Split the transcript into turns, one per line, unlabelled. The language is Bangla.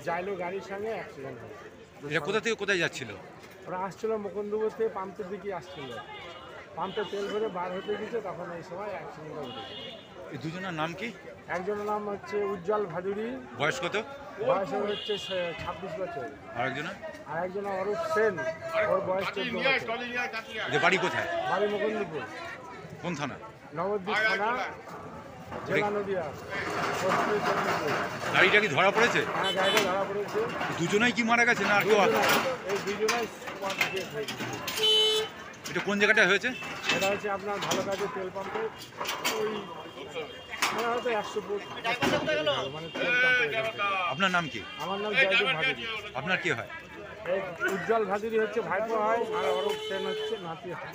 জাইলো গাড়ির সঙ্গে অ্যাক্সিডেন্ট হয়।
এটা কোথা থেকে কোথায় যাচ্ছিল?
ওরা আসছিল মুকুন্দপুর থেকে পাম্পের দিকে আসছিল, পাম্পে তেল ভরে বার হতে গেছে, তখন এই সময় অ্যাক্সিডেন্টটা ঘটেছে।
এই দুজনের নাম কি?
একজনের নাম হচ্ছে উজ্জ্বল ভাদুরী,
বয়স কত?
বয়স হচ্ছে 26 বছর।
আর একজন?
আর একজন অরূপ সেন, ওর বয়স 14 বছর।
যে বাড়ি কোথায়?
বাড়ি মুকুন্দপুর,
কোন থানা?
নবদ্বীপ থানা, জেলা নদিয়া, পশ্চিম চন্দ্রপুর।
গাড়িটা কি ধরা পড়েছে?
হ্যাঁ, গাড়িটা ধরা পড়েছে।
দুজনেই কি মারা গেছে না আর কেউ আছে?
এই দুজনেই স্পট ডেথ হয়ে গেছে।
এটা কোন জায়গাটায় হয়েছে?
এটা হচ্ছে আপনার ভালো কাজের তেল পাম্পে, ওই মানে হয়তো 100 ফুট মানে তেল পাম্পে।
আপনার নাম কি?
আমার নাম জয়দেব ভাদুরী।
আপনার কি হয়?
এই উজ্জ্বল ভাদুরী হচ্ছে ভাইপো হয়, আর অরূপ সেন হচ্ছে নাতি হয়।